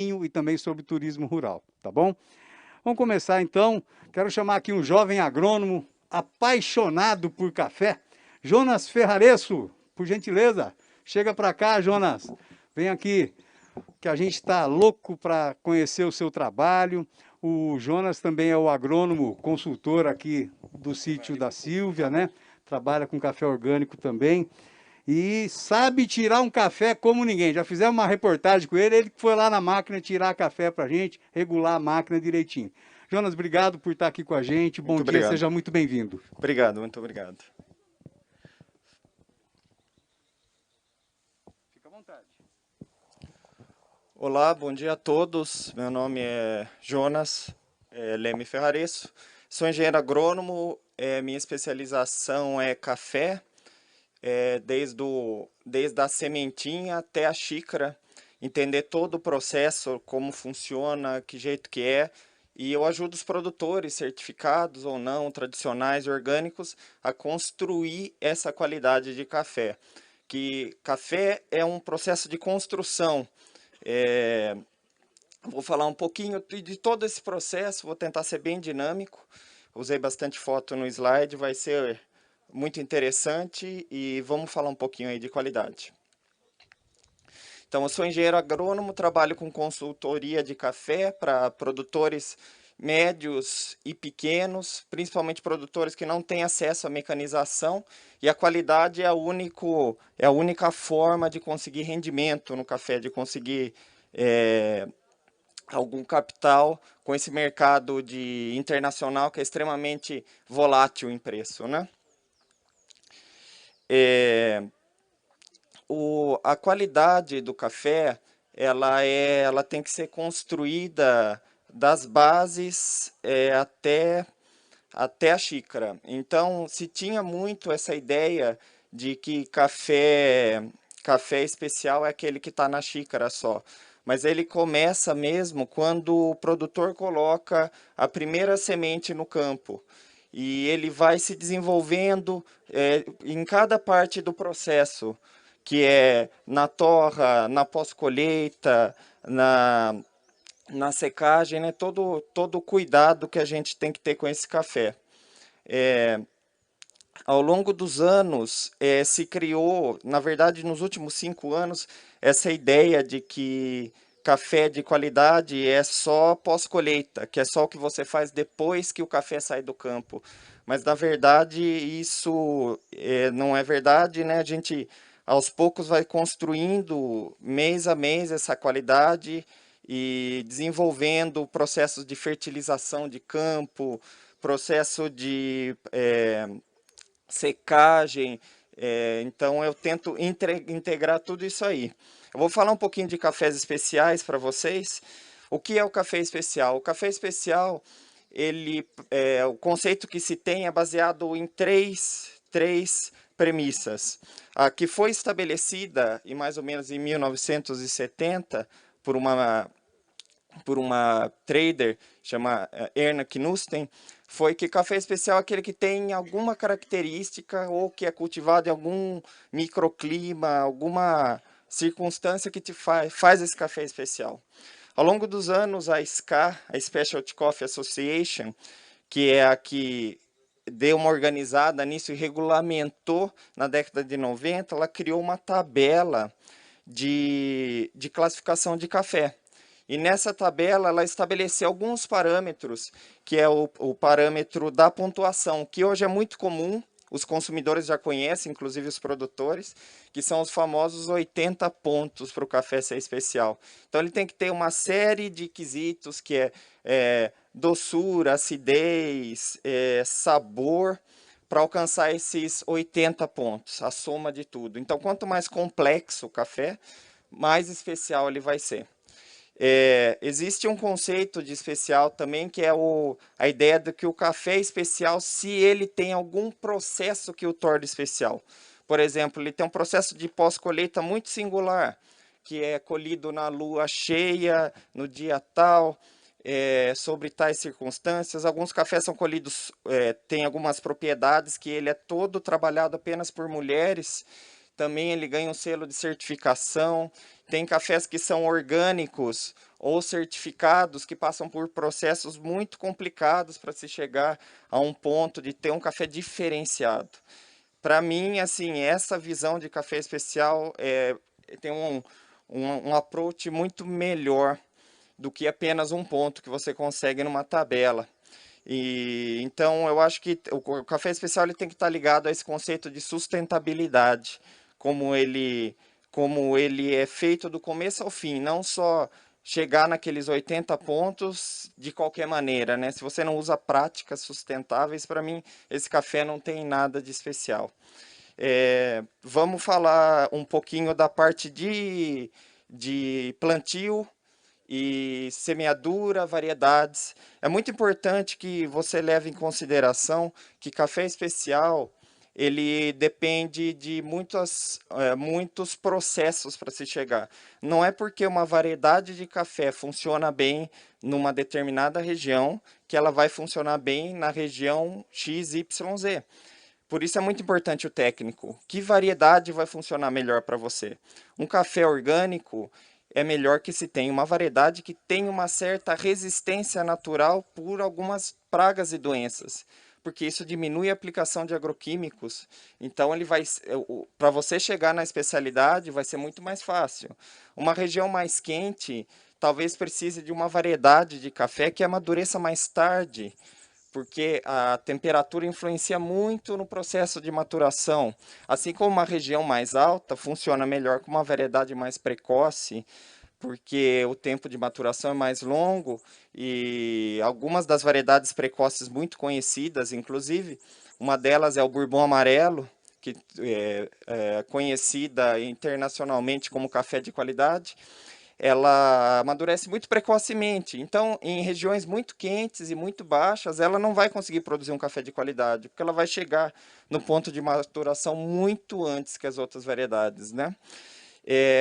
e também sobre turismo rural, tá bom? Vamos começar então. Quero chamar aqui um jovem agrônomo apaixonado por café, Jonas Ferraresso, por gentileza. Chega para cá, Jonas. Vem aqui, que a gente está louco para conhecer o seu trabalho. O Jonas também é o agrônomo consultor aqui do sítio da Silvia, né? Trabalha com café orgânico também. E sabe tirar um café como ninguém. Já fizemos uma reportagem com ele, ele que foi lá na máquina tirar café para a gente, regular a máquina direitinho. Jonas, obrigado por estar aqui com a gente. Bom Muito dia, obrigado. seja muito bem-vindo. Obrigado, muito obrigado. Fica à vontade. Olá, bom dia a todos. Meu nome é Jonas Leme Ferraresso. Sou engenheiro agrônomo. Minha especialização é café, desde a sementinha até a xícara. Entender todo o processo, como funciona, que jeito que é. E eu ajudo os produtores, certificados ou não, tradicionais, orgânicos, a construir essa qualidade de café. Que café é um processo de construção. É, Vou falar um pouquinho de todo esse processo, vou tentar ser bem dinâmico. Usei bastante foto no slide, vai ser muito interessante e vamos falar um pouquinho aí de qualidade. Então, eu sou engenheiro agrônomo, trabalho com consultoria de café para produtores médios e pequenos, principalmente produtores que não têm acesso à mecanização, e a qualidade é a única forma de conseguir rendimento no café, de conseguir algum capital com esse mercado internacional que é extremamente volátil em preço, né? A qualidade do café, ela tem que ser construída das bases até a xícara. Então, se tinha muito essa ideia de que café especial é aquele que está na xícara só. Mas ele começa mesmo quando o produtor coloca a primeira semente no campo. E ele vai se desenvolvendo em cada parte do processo, que é na torra, na pós-colheita, na secagem, né? Todo o cuidado que a gente tem que ter com esse café. Ao longo dos anos, se criou, na verdade, nos últimos 5 anos, essa ideia de que café de qualidade é só pós-colheita, que é só o que você faz depois que o café sai do campo. Mas, na verdade, isso não é verdade, né? A gente, aos poucos, vai construindo, mês a mês, essa qualidade e desenvolvendo processos de fertilização de campo, processo de secagem. Então eu tento integrar tudo isso aí. Eu vou falar um pouquinho de cafés especiais para vocês. O que é o café especial? O café especial, o conceito que se tem é baseado em três premissas. A que foi estabelecida em mais ou menos em 1970 por uma trader chama Erna Knusten, foi que café especial é aquele que tem alguma característica ou que é cultivado em algum microclima, alguma circunstância que te faz esse café especial. Ao longo dos anos, a SCA, a Specialty Coffee Association, que é a que deu uma organizada nisso e regulamentou na década de 90, ela criou uma tabela de classificação de café. E nessa tabela ela estabeleceu alguns parâmetros, que é o parâmetro da pontuação, que hoje é muito comum, os consumidores já conhecem, inclusive os produtores, que são os famosos 80 pontos para o café ser especial. Então ele tem que ter uma série de quesitos, que é doçura, acidez, sabor, para alcançar esses 80 pontos, a soma de tudo. Então quanto mais complexo o café, mais especial ele vai ser. Existe um conceito de especial também, que é a ideia de que o café é especial se ele tem algum processo que o torna especial. Por exemplo, ele tem um processo de pós-colheita muito singular, que é colhido na lua cheia, no dia tal, sobre tais circunstâncias. Alguns cafés são colhidos, têm algumas propriedades que ele é todo trabalhado apenas por mulheres. também ele ganha um selo de certificação. Tem cafés que são orgânicos ou certificados, que passam por processos muito complicados para se chegar a um ponto de ter um café diferenciado. Para mim, assim, essa visão de café especial tem um approach muito melhor do que apenas um ponto que você consegue numa tabela. E então eu acho que o café especial ele tem que estar ligado a esse conceito de sustentabilidade, como ele é feito do começo ao fim, não só chegar naqueles 80 pontos de qualquer maneira, né? Se você não usa práticas sustentáveis, para mim esse café não tem nada de especial. Vamos falar um pouquinho da parte de plantio e semeadura, variedades. É muito importante que você leve em consideração que café especial ele depende de muitos processos para se chegar. Não é porque uma variedade de café funciona bem numa determinada região que ela vai funcionar bem na região XYZ. Por isso é muito importante o técnico. Que variedade vai funcionar melhor para você? Um café orgânico é melhor que se tenha uma variedade que tenha uma certa resistência natural por algumas pragas e doenças, porque isso diminui a aplicação de agroquímicos. Então ele vai, para você chegar na especialidade vai ser muito mais fácil. Uma região mais quente talvez precise de uma variedade de café que amadureça mais tarde, porque a temperatura influencia muito no processo de maturação. Assim como uma região mais alta funciona melhor com uma variedade mais precoce, porque o tempo de maturação é mais longo e algumas das variedades precoces muito conhecidas, inclusive, uma delas é o Bourbon Amarelo, que é conhecida internacionalmente como café de qualidade. Ela amadurece muito precocemente. Então, em regiões muito quentes e muito baixas, ela não vai conseguir produzir um café de qualidade, porque ela vai chegar no ponto de maturação muito antes que as outras variedades, né?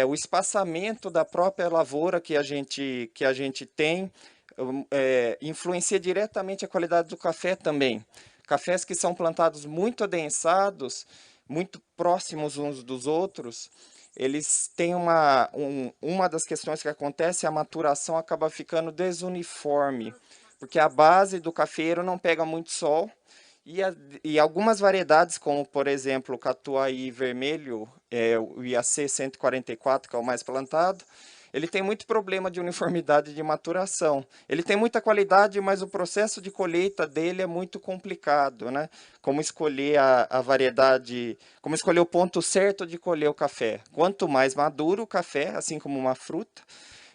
O espaçamento da própria lavoura que a gente tem influencia diretamente a qualidade do café também. Cafés que são plantados muito adensados, muito próximos uns dos outros, eles têm uma das questões que acontece, a maturação acaba ficando desuniforme, porque a base do cafeiro não pega muito sol, e algumas variedades, como por exemplo o Catuai vermelho, o IAC 144, que é o mais plantado, ele tem muito problema de uniformidade de maturação. Ele tem muita qualidade, mas o processo de colheita dele é muito complicado, né? Como escolher a variedade, como escolher o ponto certo de colher o café. Quanto mais maduro o café, assim como uma fruta,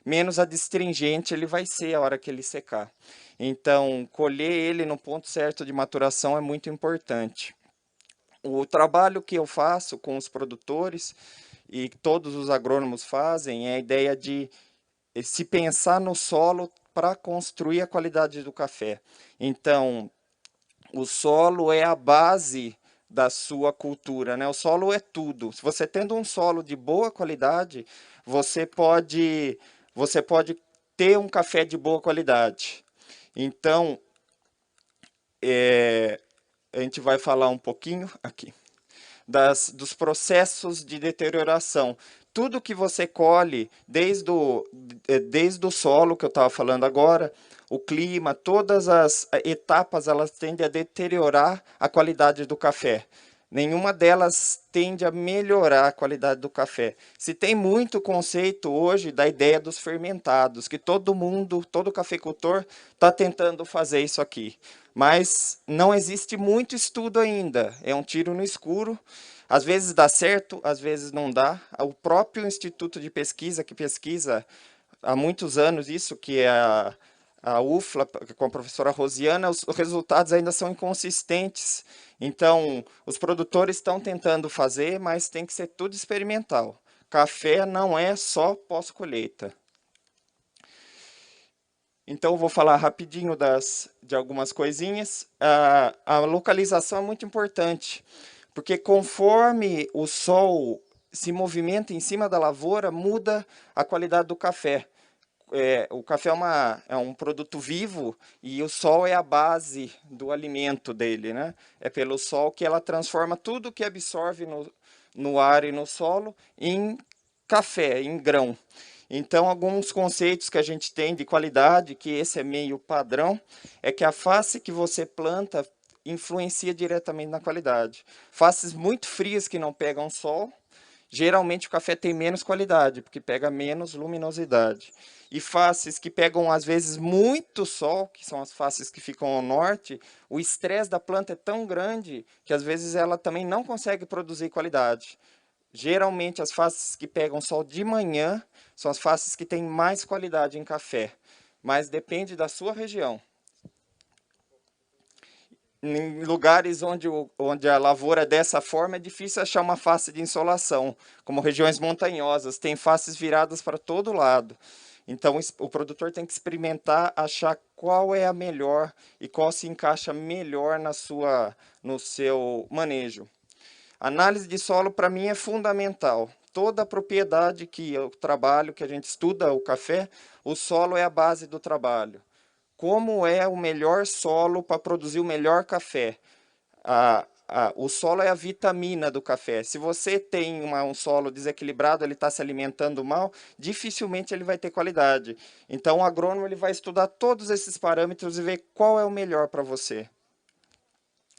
menos adstringente ele vai ser a hora que ele secar. Então, colher ele no ponto certo de maturação é muito importante. O trabalho que eu faço com os produtores e todos os agrônomos fazem é a ideia de se pensar no solo para construir a qualidade do café. Então, o solo é a base da sua cultura, né? O solo é tudo. Se você tendo um solo de boa qualidade, você pode ter um café de boa qualidade. Então, a gente vai falar um pouquinho aqui dos processos de deterioração. Tudo que você colhe, desde o solo, que eu estava falando agora, o clima, todas as etapas, elas tendem a deteriorar a qualidade do café. Nenhuma delas tende a melhorar a qualidade do café. Se tem muito conceito hoje da ideia dos fermentados, que todo mundo, todo cafeicultor está tentando fazer isso aqui. Mas não existe muito estudo ainda, é um tiro no escuro. Às vezes dá certo, às vezes não dá. O próprio Instituto de Pesquisa, que pesquisa há muitos anos isso, que é a UFLA, com a professora Rosiana, os resultados ainda são inconsistentes. Então, os produtores estão tentando fazer, mas tem que ser tudo experimental. Café não é só pós-colheita. Então, eu vou falar rapidinho de algumas coisinhas. A localização é muito importante, porque conforme o sol se movimenta em cima da lavoura, muda a qualidade do café. O café é um produto vivo e o sol é a base do alimento dele, né? É pelo sol que ela transforma tudo que absorve no ar e no solo em café, em grão. Então, alguns conceitos que a gente tem de qualidade, que esse é meio padrão, é que a face que você planta influencia diretamente na qualidade. Faces muito frias que não pegam sol, geralmente o café tem menos qualidade, porque pega menos luminosidade. E faces que pegam, às vezes, muito sol, que são as faces que ficam ao norte, o estresse da planta é tão grande que, às vezes, ela também não consegue produzir qualidade. Geralmente, as faces que pegam sol de manhã são as faces que têm mais qualidade em café, mas depende da sua região. Em lugares onde a lavoura é dessa forma, é difícil achar uma face de insolação, como regiões montanhosas, tem faces viradas para todo lado. Então, o produtor tem que experimentar, achar qual é a melhor e qual se encaixa melhor no seu manejo. Análise de solo, para mim, é fundamental. Toda propriedade que eu trabalho, que a gente estuda o café, o solo é a base do trabalho. Como é o melhor solo para produzir o melhor café? O solo é a vitamina do café. Se você tem um solo desequilibrado, ele está se alimentando mal, dificilmente ele vai ter qualidade. Então, o agrônomo ele vai estudar todos esses parâmetros e ver qual é o melhor para você.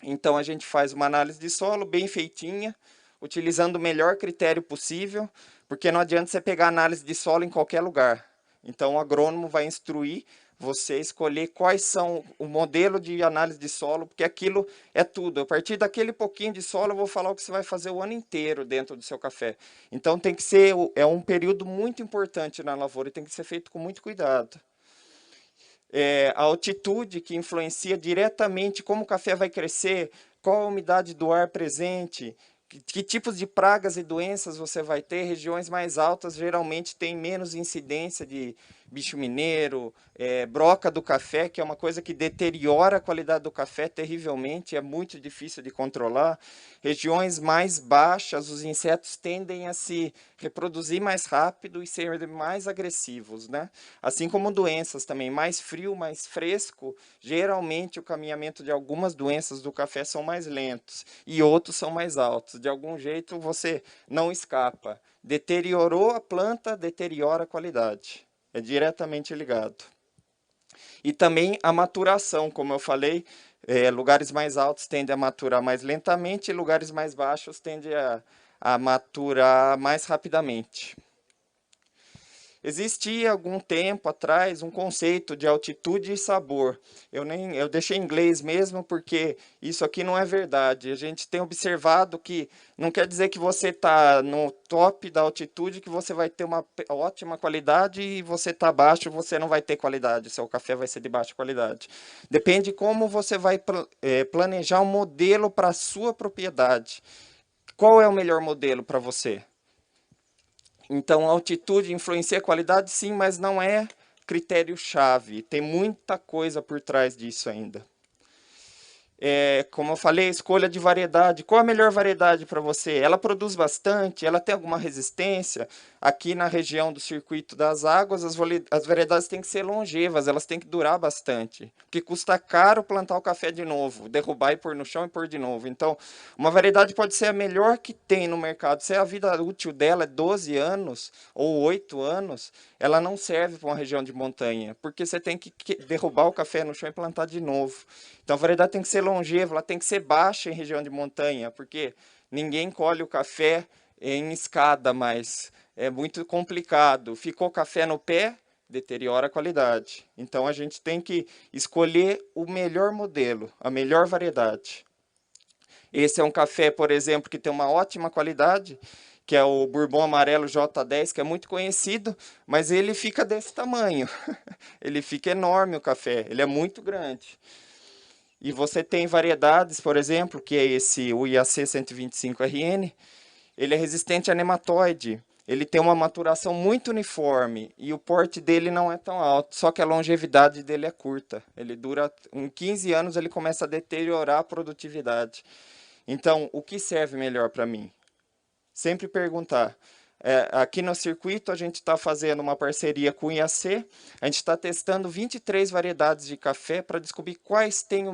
Então, a gente faz uma análise de solo bem feitinha, utilizando o melhor critério possível, porque não adianta você pegar análise de solo em qualquer lugar. Então, o agrônomo vai instruir você escolher quais são o modelo de análise de solo, porque aquilo é tudo. A partir daquele pouquinho de solo, eu vou falar o que você vai fazer o ano inteiro dentro do seu café. Então, tem que ser, é um período muito importante na lavoura e tem que ser feito com muito cuidado. A altitude que influencia diretamente como o café vai crescer, qual a umidade do ar presente, que tipos de pragas e doenças você vai ter. Regiões mais altas geralmente têm menos incidência de bicho mineiro, broca do café, que é uma coisa que deteriora a qualidade do café terrivelmente, é muito difícil de controlar. Regiões mais baixas, os insetos tendem a se reproduzir mais rápido e ser mais agressivos, né? Assim como doenças também, mais frio, mais fresco, geralmente o caminhamento de algumas doenças do café são mais lentos e outros são mais altos. De algum jeito você não escapa. Deteriorou a planta, deteriora a qualidade. É diretamente ligado. E também a maturação, como eu falei, lugares mais altos tendem a maturar mais lentamente e lugares mais baixos tendem a maturar mais rapidamente. Existia algum tempo atrás um conceito de altitude e sabor. Eu deixei em inglês mesmo porque isso aqui não é verdade. A gente tem observado que não quer dizer que você está no top da altitude que você vai ter uma ótima qualidade e você está abaixo você não vai ter qualidade. Seu café vai ser de baixa qualidade. Depende como você vai planejar um modelo para a sua propriedade. Qual é o melhor modelo para você? Então, a altitude influencia a qualidade, sim, mas não é critério-chave. Tem muita coisa por trás disso ainda. Como eu falei, escolha de variedade. Qual a melhor variedade para você? Ela produz bastante? Ela tem alguma resistência? Aqui na região do Circuito das Águas, as variedades têm que ser longevas, elas têm que durar bastante. Porque custa caro plantar o café de novo, derrubar e pôr no chão e pôr de novo. Então, uma variedade pode ser a melhor que tem no mercado. Se a vida útil dela é 12 anos ou 8 anos, ela não serve para uma região de montanha, porque você tem que derrubar o café no chão e plantar de novo. Então, a variedade tem que ser longeva, ela tem que ser baixa em região de montanha, porque ninguém colhe o café em escada mais. É muito complicado. Ficou café no pé, deteriora a qualidade. Então, a gente tem que escolher o melhor modelo, a melhor variedade. Esse é um café, por exemplo, que tem uma ótima qualidade, que é o Bourbon Amarelo J10, que é muito conhecido, mas ele fica desse tamanho. Ele fica enorme o café, ele é muito grande. E você tem variedades, por exemplo, que é o IAC 125RN, ele é resistente a nematóide, ele tem uma maturação muito uniforme e o porte dele não é tão alto, só que a longevidade dele é curta. Ele dura, em 15 anos ele começa a deteriorar a produtividade. Então, o que serve melhor para mim? Sempre perguntar. Aqui no circuito a gente está fazendo uma parceria com o IAC, a gente está testando 23 variedades de café para descobrir quais têm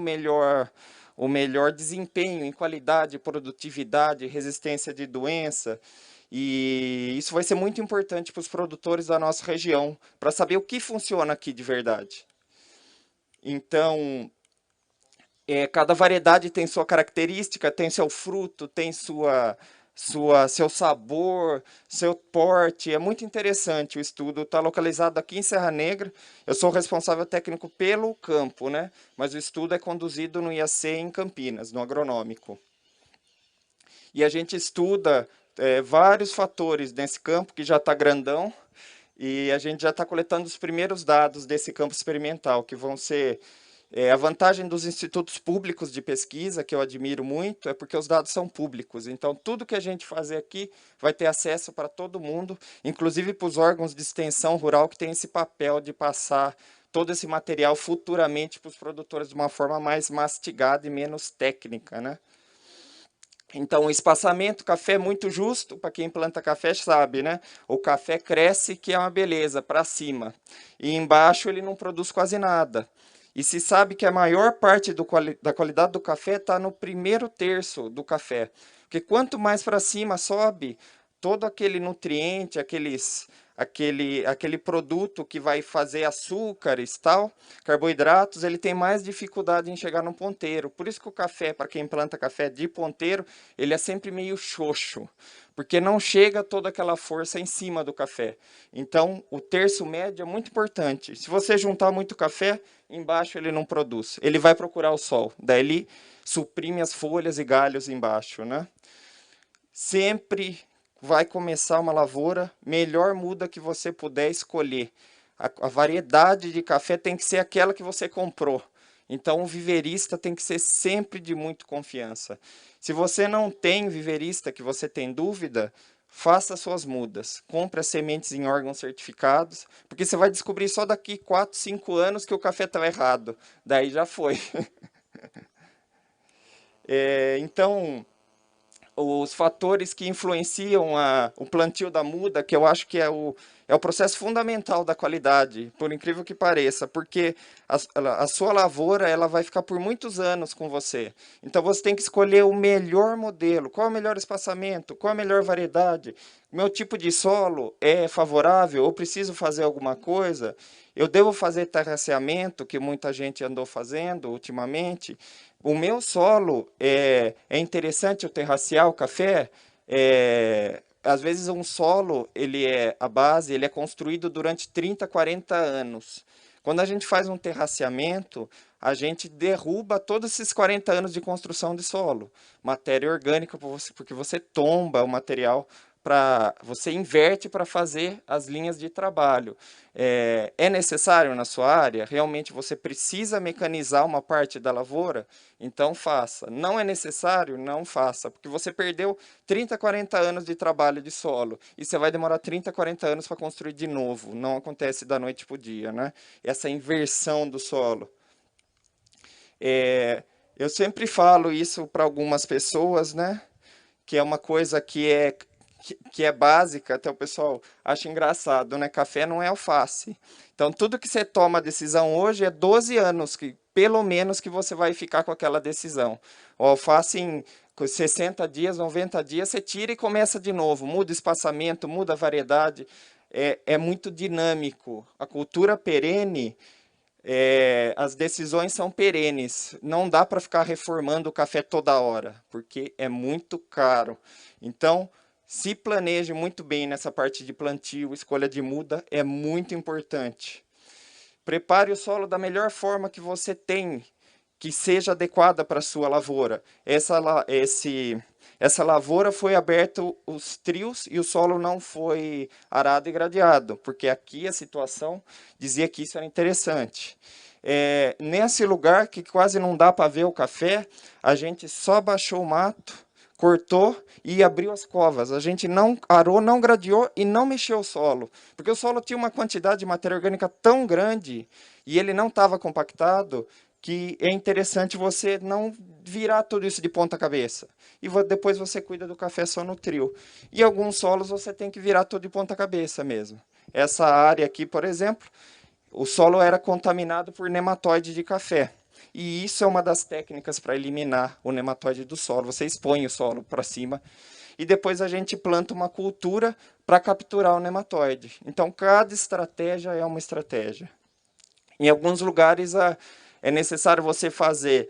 o melhor desempenho em qualidade, produtividade, resistência de doença. E isso vai ser muito importante para os produtores da nossa região, para saber o que funciona aqui de verdade. Então, cada variedade tem sua característica, tem seu fruto, tem seu sabor, seu porte. É muito interessante o estudo. Está localizado aqui em Serra Negra. Eu sou responsável técnico pelo campo, né? Mas o estudo é conduzido no IAC em Campinas, no agronômico. E a gente estuda vários fatores nesse campo que já está grandão. E a gente já está coletando os primeiros dados desse campo experimental, que vão ser... a vantagem dos institutos públicos de pesquisa, que eu admiro muito, é porque os dados são públicos. Então, tudo que a gente fazer aqui vai ter acesso para todo mundo, inclusive para os órgãos de extensão rural, que têm esse papel de passar todo esse material futuramente para os produtores de uma forma mais mastigada e menos técnica, né? Então, o espaçamento, café é muito justo, para quem planta café sabe, né? O café cresce, que é uma beleza, para cima. E embaixo ele não produz quase nada. E se sabe que a maior parte da qualidade do café está no primeiro terço do café. Porque quanto mais para cima sobe, todo aquele nutriente, aquele produto que vai fazer açúcares, tal, carboidratos, ele tem mais dificuldade em chegar no ponteiro. Por isso que o café, para quem planta café de ponteiro, ele é sempre meio xoxo, porque não chega toda aquela força em cima do café. Então, o terço médio é muito importante. Se você juntar muito café, embaixo ele não produz. Ele vai procurar o sol, daí ele suprime as folhas e galhos embaixo, né? Sempre vai começar uma lavoura, melhor muda que você puder escolher. A variedade de café tem que ser aquela que você comprou. Então, o viverista tem que ser sempre de muito confiança. Se você não tem viverista, que você tem dúvida, faça suas mudas. Compre as sementes em órgãos certificados, porque você vai descobrir só daqui 4, 5 anos que o café estava errado. Daí já foi. Então, os fatores que influenciam o plantio da muda, que eu acho que é o processo fundamental da qualidade, por incrível que pareça, porque a sua lavoura ela vai ficar por muitos anos com você. Então você tem que escolher o melhor modelo, qual é o melhor espaçamento, qual é a melhor variedade, meu tipo de solo é favorável, ou preciso fazer alguma coisa, eu devo fazer terraceamento, que muita gente andou fazendo ultimamente. O meu solo é interessante eu terracear o café. Às vezes um solo, a base, ele é construído durante 30, 40 anos. Quando a gente faz um terraceamento, a gente derruba todos esses 40 anos de construção de solo. Matéria orgânica, porque você tomba o material, você inverte para fazer as linhas de trabalho. É necessário na sua área? Realmente você precisa mecanizar uma parte da lavoura? Então faça. Não é necessário? Não faça, porque você perdeu 30, 40 anos de trabalho de solo e você vai demorar 30, 40 anos para construir de novo. Não acontece da noite para o dia, né? Essa inversão do solo. Eu sempre falo isso para algumas pessoas, né? Que é uma coisa que é básica, até o pessoal acha engraçado, né? Café não é alface. Então, tudo que você toma a decisão hoje é 12 anos, pelo menos, que você vai ficar com aquela decisão. O alface, em 60 dias, 90 dias, você tira e começa de novo. Muda o espaçamento, muda a variedade. É muito dinâmico. A cultura perene, as decisões são perenes. Não dá para ficar reformando o café toda hora, porque é muito caro. Então, se planeje muito bem nessa parte de plantio, escolha de muda é muito importante. Prepare o solo da melhor forma que você tem, que seja adequada para a sua lavoura. Essa lavoura foi aberto os trios e o solo não foi arado e gradeado, porque aqui a situação dizia que isso era interessante. Nesse lugar que quase não dá para ver o café, a gente só baixou o mato, cortou e abriu as covas. A gente não arou, não gradeou e não mexeu o solo, porque o solo tinha uma quantidade de matéria orgânica tão grande e ele não estava compactado, que é interessante você não virar tudo isso de ponta cabeça. E depois você cuida do café só no trio. E alguns solos você tem que virar tudo de ponta cabeça mesmo. Essa área aqui, por exemplo, o solo era contaminado por nematóide de café. e isso é uma das técnicas para eliminar o nematóide do solo. Você expõe o solo para cima e depois a gente planta uma cultura para capturar o nematóide. Então, cada estratégia é uma estratégia. Em alguns lugares é necessário você fazer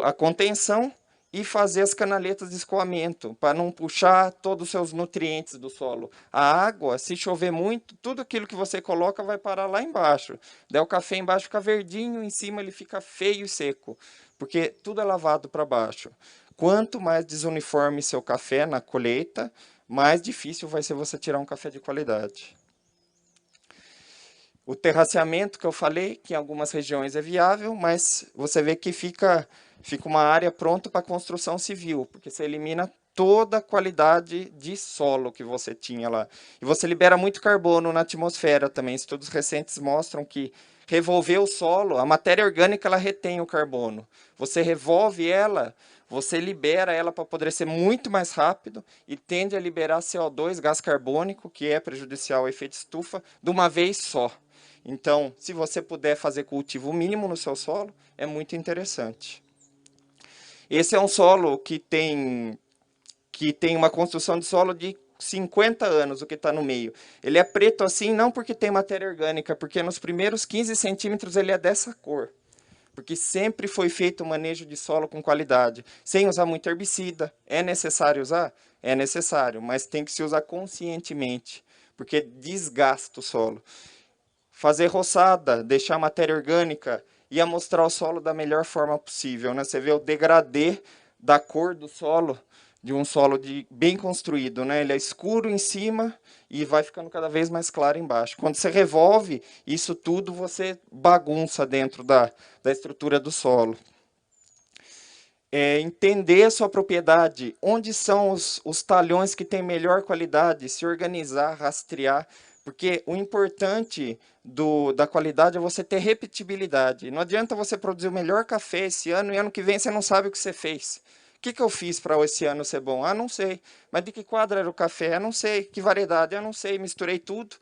a contenção e fazer as canaletas de escoamento, para não puxar todos os seus nutrientes do solo. A água, se chover muito, tudo aquilo que você coloca vai parar lá embaixo. Daí o café embaixo fica verdinho, em cima ele fica feio e seco, porque tudo é lavado para baixo. Quanto mais desuniforme seu café na colheita, mais difícil vai ser você tirar um café de qualidade. O terraceamento que eu falei, que em algumas regiões é viável, mas você vê que fica uma área pronta para construção civil, porque você elimina toda a qualidade de solo que você tinha lá. E você libera muito carbono na atmosfera também. Estudos recentes mostram que revolver o solo, a matéria orgânica ela retém o carbono. Você revolve ela, você libera ela para apodrecer muito mais rápido e tende a liberar CO2, gás carbônico, que é prejudicial ao efeito estufa, de uma vez só. Então, se você puder fazer cultivo mínimo no seu solo, é muito interessante. Esse é um solo que tem uma construção de solo de 50 anos, o que está no meio. Ele é preto assim, não porque tem matéria orgânica, porque nos primeiros 15 centímetros ele é dessa cor. Porque sempre foi feito o manejo de solo com qualidade, sem usar muito herbicida. É necessário usar? É necessário, mas tem que se usar conscientemente, porque desgasta o solo. Fazer roçada, deixar a matéria orgânica e amostrar o solo da melhor forma possível, né? Você vê o degradê da cor do solo, de um solo bem construído, né? Ele é escuro em cima e vai ficando cada vez mais claro embaixo. Quando você revolve, isso tudo você bagunça dentro da estrutura do solo. Entender a sua propriedade, onde são os talhões que têm melhor qualidade, se organizar, rastrear, porque o importante da qualidade é você ter repetibilidade. Não adianta você produzir o melhor café esse ano e ano que vem você não sabe o que você fez. O que eu fiz para esse ano ser bom? Ah, não sei. Mas de que quadro era o café? Ah, não sei. Que variedade? Ah, não sei. Misturei tudo.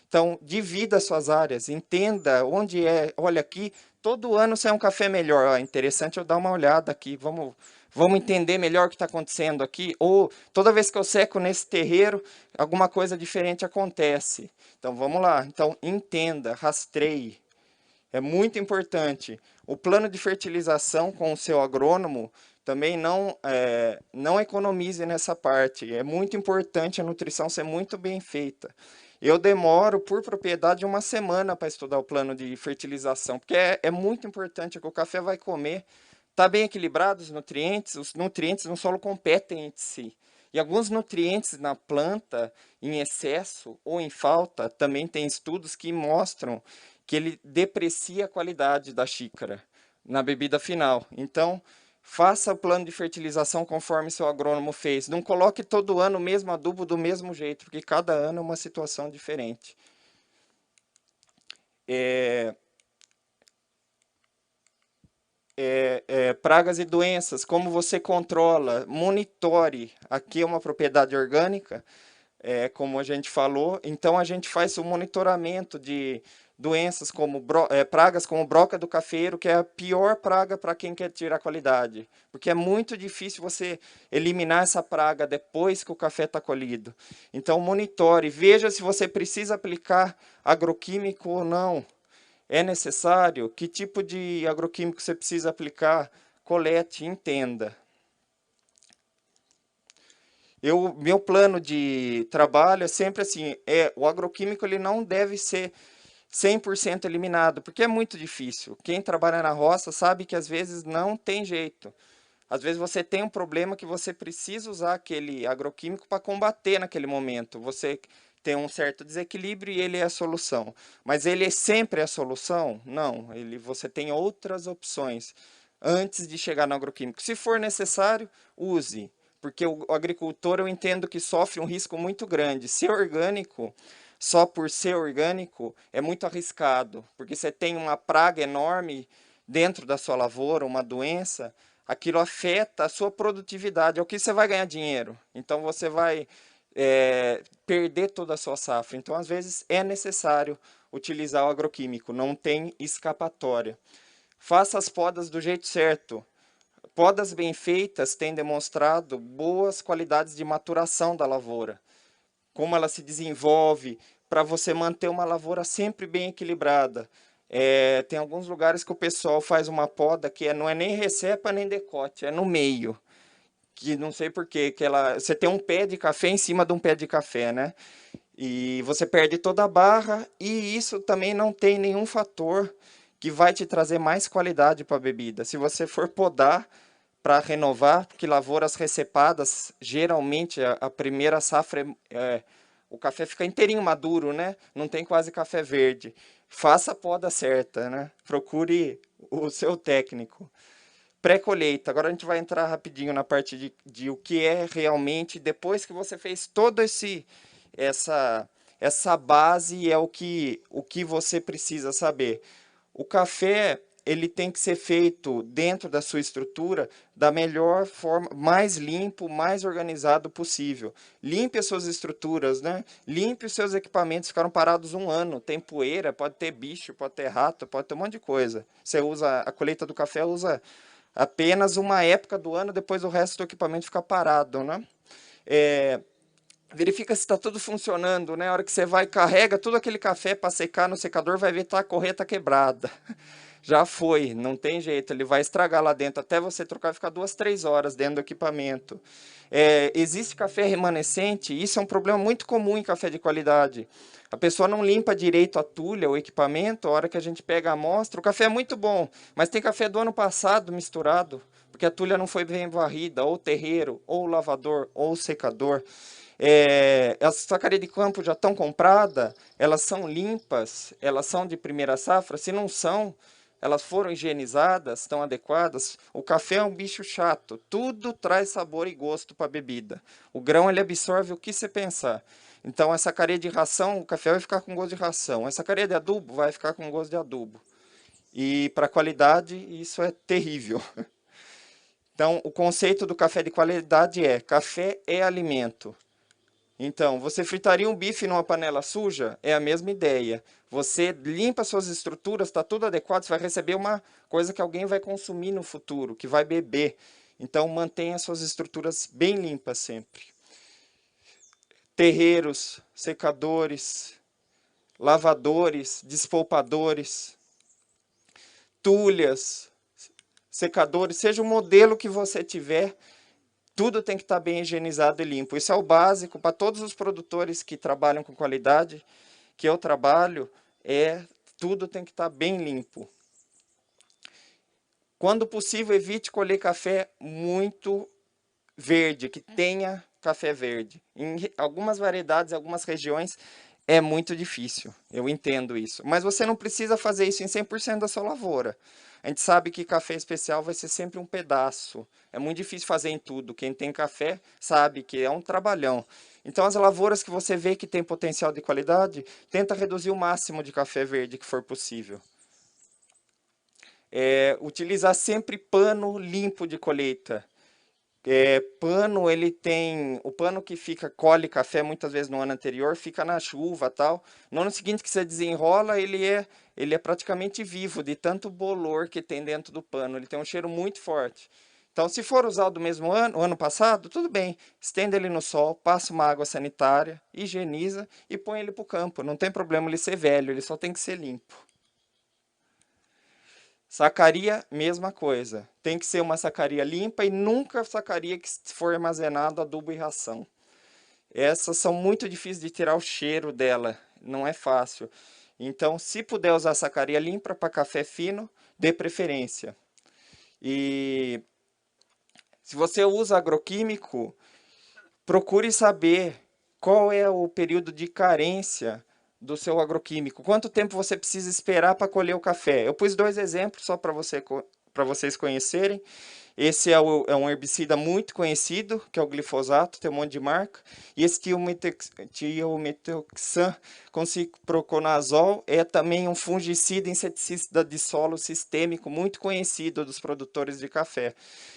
Então, divida as suas áreas, entenda onde é. Olha aqui, todo ano sai um café melhor. Ó, interessante eu dar uma olhada aqui. Vamos entender melhor o que está acontecendo aqui. Ou toda vez que eu seco nesse terreiro, alguma coisa diferente acontece. Então, vamos lá. Então, entenda, rastreie. É muito importante. O plano de fertilização com o seu agrônomo também não economize nessa parte. É muito importante a nutrição ser muito bem feita. Eu demoro, por propriedade, uma semana para estudar o plano de fertilização, porque é muito importante que o café vai comer. Está bem equilibrado os nutrientes no solo competem entre si. E alguns nutrientes na planta, em excesso ou em falta, também tem estudos que mostram que ele deprecia a qualidade da xícara na bebida final. Então, faça o plano de fertilização conforme seu agrônomo fez. Não coloque todo ano o mesmo adubo do mesmo jeito, porque cada ano é uma situação diferente. Pragas e doenças, como você controla, monitore. Aqui é uma propriedade orgânica, como a gente falou, então a gente faz o monitoramento de doenças como pragas como broca do cafeiro, que é a pior praga para quem quer tirar qualidade, porque é muito difícil você eliminar essa praga depois que o café está colhido. Então monitore, veja se você precisa aplicar agroquímico ou não. É necessário? Que tipo de agroquímico você precisa aplicar? Colete, entenda. Meu plano de trabalho é sempre assim, o agroquímico ele não deve ser 100% eliminado, porque é muito difícil. Quem trabalha na roça sabe que às vezes não tem jeito. Às vezes você tem um problema que você precisa usar aquele agroquímico para combater naquele momento. Você tem um certo desequilíbrio e ele é a solução. Mas ele é sempre a solução? Não, você tem outras opções antes de chegar no agroquímico. Se for necessário, use. Porque o agricultor, eu entendo que sofre um risco muito grande. Ser orgânico, só por ser orgânico, é muito arriscado. Porque você tem uma praga enorme dentro da sua lavoura, uma doença, aquilo afeta a sua produtividade. É o que você vai ganhar dinheiro. Então, você vai perder toda a sua safra. Então, às vezes, é necessário utilizar o agroquímico. Não tem escapatória. faça as podas do jeito certo. Podas bem feitas têm demonstrado boas qualidades de maturação da lavoura. Como ela se desenvolve, para você manter uma lavoura sempre bem equilibrada. Tem alguns lugares que o pessoal faz uma poda que não é nem recepa nem decote, é no meio. Que não sei por quê, você tem um pé de café em cima de um pé de café, né? E você perde toda a barra, e isso também não tem nenhum fator que vai te trazer mais qualidade para a bebida. Se você for podar para renovar, porque lavouras recepadas, geralmente a primeira safra o café fica inteirinho maduro, né? Não tem quase café verde. Faça a poda certa, né? Procure o seu técnico. Pré-colheita. Agora a gente vai entrar rapidinho na parte de o que é realmente, depois que você fez todo essa base, é o que você precisa saber. O café, ele tem que ser feito dentro da sua estrutura da melhor forma, mais limpo, mais organizado possível. Limpe as suas estruturas, né? Limpe os seus equipamentos, ficaram parados um ano, tem poeira, pode ter bicho, pode ter rato, pode ter um monte de coisa. Você usa, a colheita do café usa apenas uma época do ano, depois o resto do equipamento fica parado, né? Verifica se está tudo funcionando, né? A hora que você vai, carrega todo aquele café para secar no secador, vai ver que a correia está quebrada. Já foi, não tem jeito, ele vai estragar lá dentro, até você trocar e ficar 2, 3 horas dentro do equipamento. Existe café remanescente, isso é um problema muito comum em café de qualidade. A pessoa não limpa direito a tulha, o equipamento, a hora que a gente pega a amostra, o café é muito bom, mas tem café do ano passado misturado, porque a tulha não foi bem varrida, ou o terreiro, ou o lavador, ou o secador. As sacarias de campo já estão compradas, elas são limpas, elas são de primeira safra, se não são, elas foram higienizadas, estão adequadas. O café é um bicho chato, tudo traz sabor e gosto para a bebida. O grão ele absorve o que você pensar. Então, essa careia de ração, o café vai ficar com gosto de ração. Essa careia de adubo vai ficar com gosto de adubo. E para a qualidade, isso é terrível. Então, o conceito do café de qualidade é: café é alimento. Então, você fritaria um bife numa panela suja? É a mesma ideia. Você limpa suas estruturas, está tudo adequado, você vai receber uma coisa que alguém vai consumir no futuro, que vai beber. Então, mantenha suas estruturas bem limpas sempre. Terreiros, secadores, lavadores, despolpadores, tulhas, secadores, seja o modelo que você tiver, tudo tem que estar bem higienizado e limpo. Isso é o básico para todos os produtores que trabalham com qualidade, que eu trabalho, tudo tem que estar bem limpo. Quando possível, evite colher café muito verde, que tenha café verde. Em algumas variedades, em algumas regiões, é muito difícil, eu entendo isso. Mas você não precisa fazer isso em 100% da sua lavoura. A gente sabe que café especial vai ser sempre um pedaço. É muito difícil fazer em tudo. Quem tem café sabe que é um trabalhão. Então, as lavouras que você vê que tem potencial de qualidade, tenta reduzir o máximo de café verde que for possível. Utilizar sempre pano limpo de colheita. Pano, ele tem... O pano que colhe café muitas vezes no ano anterior, fica na chuva e tal. No ano seguinte que você desenrola, ele é praticamente vivo, de tanto bolor que tem dentro do pano. Ele tem um cheiro muito forte. Então, se for usar o do mesmo ano, o ano passado, tudo bem. Estenda ele no sol, passa uma água sanitária, higieniza e põe ele para o campo. Não tem problema ele ser velho, ele só tem que ser limpo. Sacaria, mesma coisa. Tem que ser uma sacaria limpa e nunca sacaria que for armazenado adubo e ração. Essas são muito difíceis de tirar o cheiro dela, não é fácil. Então, se puder usar sacaria limpa para café fino, dê preferência. E se você usa agroquímico, procure saber qual é o período de carência do seu agroquímico. Quanto tempo você precisa esperar para colher o café? Eu pus 2 exemplos só para vocês conhecerem. Esse é um herbicida muito conhecido, que é o glifosato, tem um monte de marca. E esse tiometoxan com ciproconazol é também um fungicida inseticida de solo sistêmico muito conhecido dos produtores de café.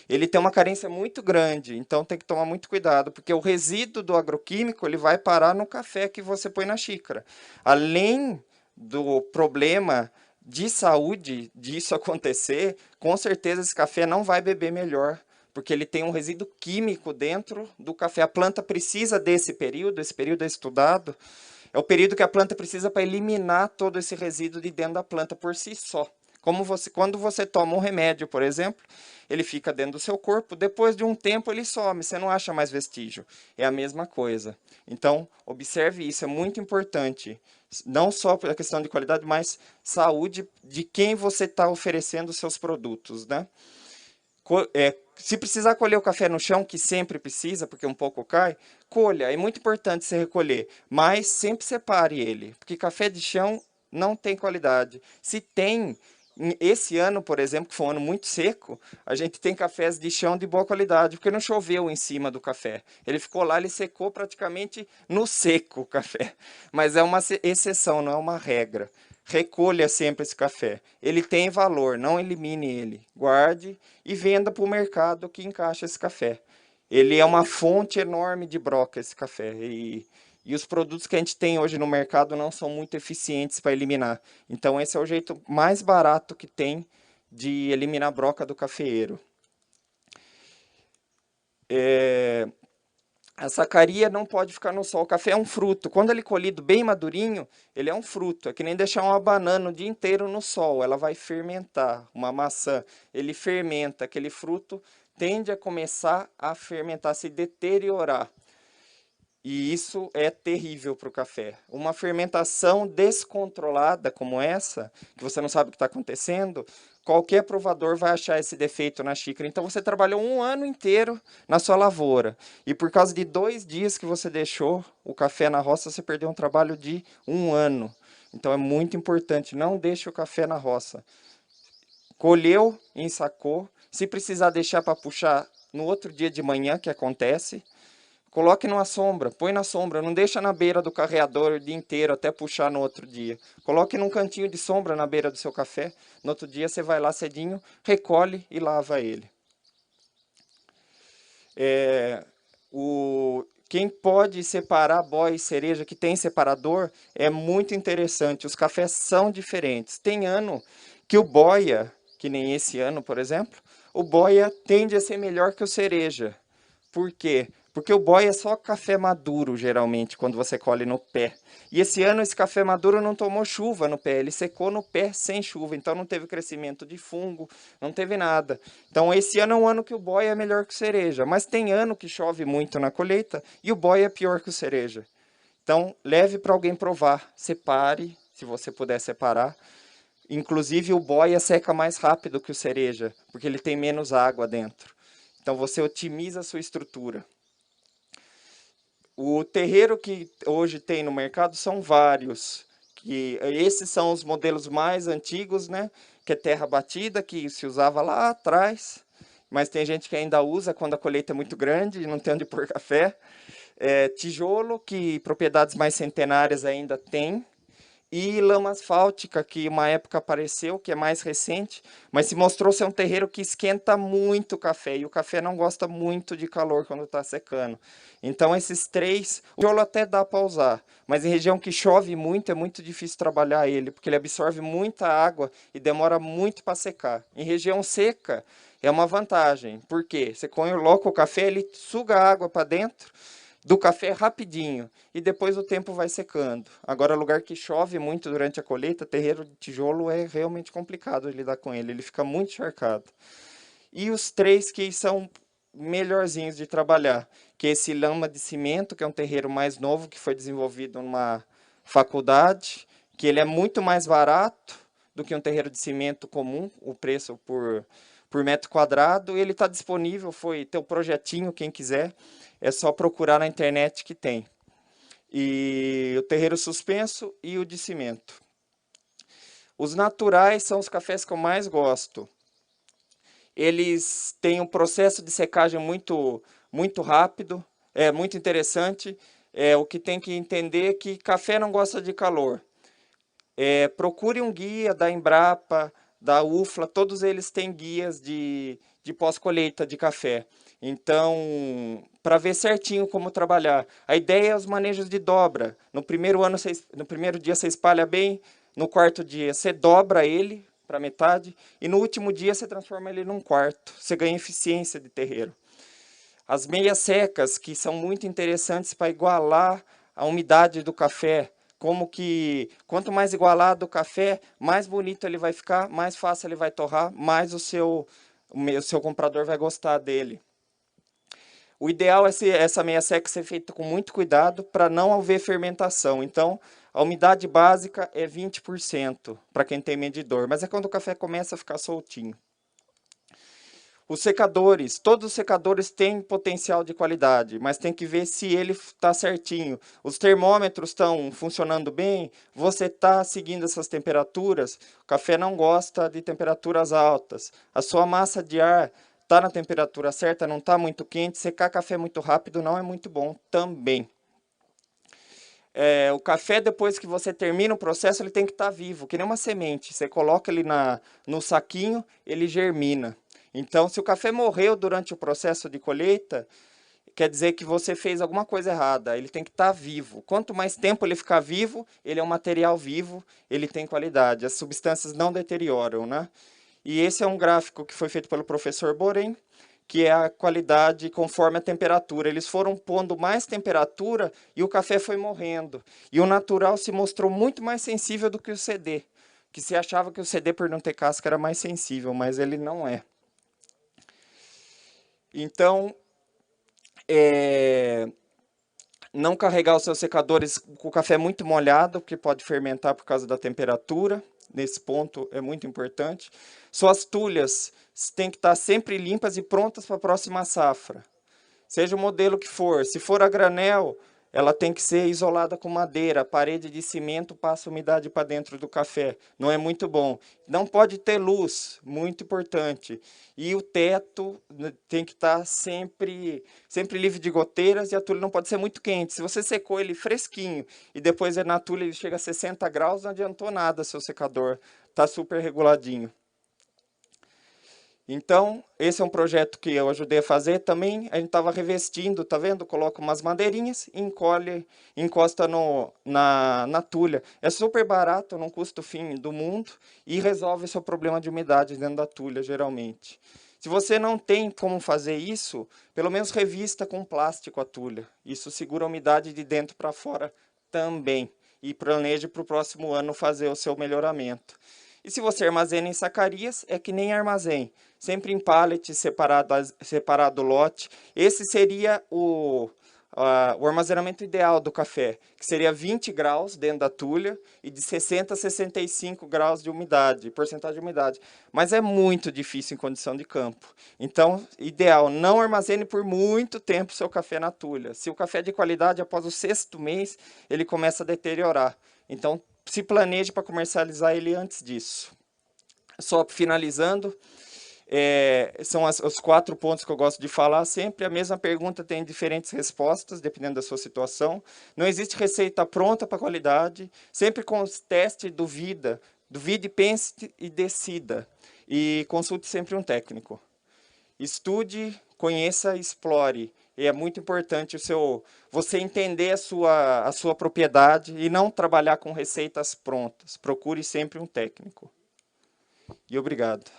Ele tem uma carência muito grande, então tem que tomar muito cuidado, porque o resíduo do agroquímico ele vai parar no café que você põe na xícara. Além do problema de saúde disso acontecer, com certeza esse café não vai beber melhor, porque ele tem um resíduo químico dentro do café. A planta precisa desse período, esse período é estudado, é o período que a planta precisa para eliminar todo esse resíduo de dentro da planta por si só. Quando você toma um remédio, por exemplo, ele fica dentro do seu corpo, depois de um tempo ele some, você não acha mais vestígio. É a mesma coisa. Então, observe isso, é muito importante. Não só pela questão de qualidade, mas saúde de quem você está oferecendo os seus produtos, né? Se precisar colher o café no chão, que sempre precisa, porque um pouco cai, colha. É muito importante você recolher, mas sempre separe ele, porque café de chão não tem qualidade. Se tem, esse ano, por exemplo, que foi um ano muito seco, a gente tem cafés de chão de boa qualidade, porque não choveu em cima do café. Ele ficou lá, ele secou praticamente no seco o café. Mas é uma exceção, não é uma regra. Recolha sempre esse café. Ele tem valor, não elimine ele. Guarde e venda para o mercado que encaixa esse café. Ele é uma fonte enorme de broca, esse café. E os produtos que a gente tem hoje no mercado não são muito eficientes para eliminar. Então, esse é o jeito mais barato que tem de eliminar a broca do cafeeiro. A sacaria não pode ficar no sol. O café é um fruto. Quando ele é colhido bem madurinho, ele é um fruto. É que nem deixar uma banana o dia inteiro no sol. Ela vai fermentar. Uma maçã, ele fermenta. Aquele fruto tende a começar a fermentar, a se deteriorar. E isso é terrível para o café. Uma fermentação descontrolada como essa, que você não sabe o que está acontecendo, qualquer provador vai achar esse defeito na xícara. Então você trabalhou um ano inteiro na sua lavoura. E por causa de 2 dias que você deixou o café na roça, você perdeu um trabalho de um ano. Então é muito importante, não deixe o café na roça. Colheu, ensacou. Se precisar deixar para puxar no outro dia de manhã, que acontece, coloque numa sombra, põe na sombra, não deixa na beira do carreador o dia inteiro até puxar no outro dia. Coloque num cantinho de sombra na beira do seu café, no outro dia você vai lá cedinho, recolhe e lava ele. Quem pode separar boia e cereja, que tem separador, é muito interessante. Os cafés são diferentes. Tem ano que o boia, que nem esse ano, por exemplo, o boia tende a ser melhor que o cereja. Por quê? Porque o boia é só café maduro, geralmente, quando você colhe no pé. E esse ano esse café maduro não tomou chuva no pé, ele secou no pé sem chuva, então não teve crescimento de fungo, não teve nada. Então esse ano é um ano que o boia é melhor que o cereja, mas tem ano que chove muito na colheita e o boia é pior que o cereja. Então leve para alguém provar, separe, se você puder separar. Inclusive o boia seca mais rápido que o cereja, porque ele tem menos água dentro. Então você otimiza a sua estrutura. O terreiro que hoje tem no mercado são vários. Esses são os modelos mais antigos, né? Que é terra batida, que se usava lá atrás. Mas tem gente que ainda usa quando a colheita é muito grande e não tem onde pôr café. Tijolo, que propriedades mais centenárias ainda tem. E lama asfáltica, que uma época apareceu, que é mais recente, mas se mostrou ser um terreiro que esquenta muito o café, e o café não gosta muito de calor quando está secando. Então esses 3, o tijolo até dá para usar, mas em região que chove muito, é muito difícil trabalhar ele, porque ele absorve muita água e demora muito para secar. Em região seca, é uma vantagem, porque você coloca o café, ele suga a água para dentro, do café rapidinho e depois o tempo vai secando. Agora, lugar que chove muito durante a colheita, terreiro de tijolo é realmente complicado de lidar com ele, ele fica muito encharcado. E os 3 que são melhorzinhos de trabalhar, que é esse lama de cimento, que é um terreiro mais novo, que foi desenvolvido numa faculdade, que ele é muito mais barato do que um terreiro de cimento comum, o preço por metro quadrado, ele está disponível, tem o projetinho, quem quiser, é só procurar na internet que tem. E o terreiro suspenso e o de cimento. Os naturais são os cafés que eu mais gosto. Eles têm um processo de secagem muito rápido, é muito interessante. O que tem que entender é que café não gosta de calor. Procure um guia da Embrapa, da UFLA, todos eles têm guias de pós-colheita de café. Então, para ver certinho como trabalhar. A ideia é os manejos de dobra. No primeiro dia você espalha bem, No quarto dia, você dobra ele para metade. E no último dia, você transforma ele num quarto. Você ganha eficiência de terreiro. As meias secas, que são muito interessantes para igualar a umidade do café. Como que, quanto mais igualado o café, mais bonito ele vai ficar, mais fácil ele vai torrar, mais o seu comprador vai gostar dele. O ideal é essa meia seca ser feita com muito cuidado para não haver fermentação. Então, a umidade básica é 20% para quem tem medidor, mas é quando o café começa a ficar soltinho. Os secadores, todos os secadores têm potencial de qualidade, mas tem que ver se ele está certinho. Os termômetros estão funcionando bem, você está seguindo essas temperaturas. O café não gosta de temperaturas altas. A sua massa de ar está na temperatura certa, não está muito quente. Secar café muito rápido não é muito bom também. O café, depois que você termina o processo, ele tem que estar vivo, que nem uma semente. Você coloca ele no saquinho, ele germina. Então, se o café morreu durante o processo de colheita, quer dizer que você fez alguma coisa errada. Ele tem que estar vivo. Quanto mais tempo ele ficar vivo, ele é um material vivo, ele tem qualidade. As substâncias não deterioram, né? E esse é um gráfico que foi feito pelo professor Borém, que é a qualidade conforme a temperatura. Eles foram pondo mais temperatura e o café foi morrendo. E o natural se mostrou muito mais sensível do que o CD, que se achava que o CD, por não ter casca, era mais sensível, mas ele não é. Então, não carregar os seus secadores com o café muito molhado, porque pode fermentar por causa da temperatura. Nesse ponto é muito importante. Suas tulhas têm que estar sempre limpas e prontas para a próxima safra. Seja o modelo que for. Se for a granel, ela tem que ser isolada com madeira. A parede de cimento passa umidade para dentro do café. Não é muito bom. Não pode ter luz, muito importante. E o teto tem que estar sempre livre de goteiras e a tulha não pode ser muito quente. Se você secou ele fresquinho e depois na tulha ele chega a 60 graus, não adiantou nada seu secador. Está super reguladinho. Então, esse é um projeto que eu ajudei a fazer também. A gente estava revestindo, tá vendo? Coloca umas madeirinhas e encosta na tulha. É super barato, não custa o fim do mundo e resolve seu problema de umidade dentro da tulha, geralmente. Se você não tem como fazer isso, pelo menos revista com plástico a tulha. Isso segura a umidade de dentro para fora também. E planeje para o próximo ano fazer o seu melhoramento. E se você armazena em sacarias, é que nem armazém. Sempre em pallet, separado lote. Esse seria o armazenamento ideal do café, que seria 20 graus dentro da tulha e de 60 a 65 graus de umidade, porcentagem de umidade. Mas é muito difícil em condição de campo. Então, ideal, não armazene por muito tempo seu café na tulha. Se o café é de qualidade, após o 6º mês, ele começa a deteriorar. Então, se planeje para comercializar ele antes disso. Só finalizando, são os 4 pontos que eu gosto de falar sempre. A mesma pergunta tem diferentes respostas, dependendo da sua situação. Não existe receita pronta para qualidade. Sempre com os testes, duvide, pense e decida. E consulte sempre um técnico. Estude, conheça e explore. E é muito importante você entender a sua propriedade e não trabalhar com receitas prontas. Procure sempre um técnico. E obrigado.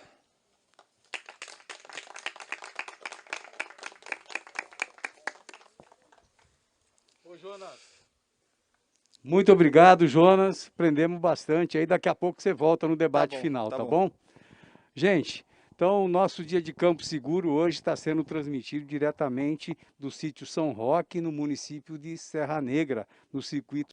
Ô, Jonas. Muito obrigado, Jonas. Aprendemos bastante. Aí daqui a pouco você volta no debate final, tá bom? Gente, então o nosso dia de Campo Seguro hoje está sendo transmitido diretamente do sítio São Roque, no município de Serra Negra, no circuito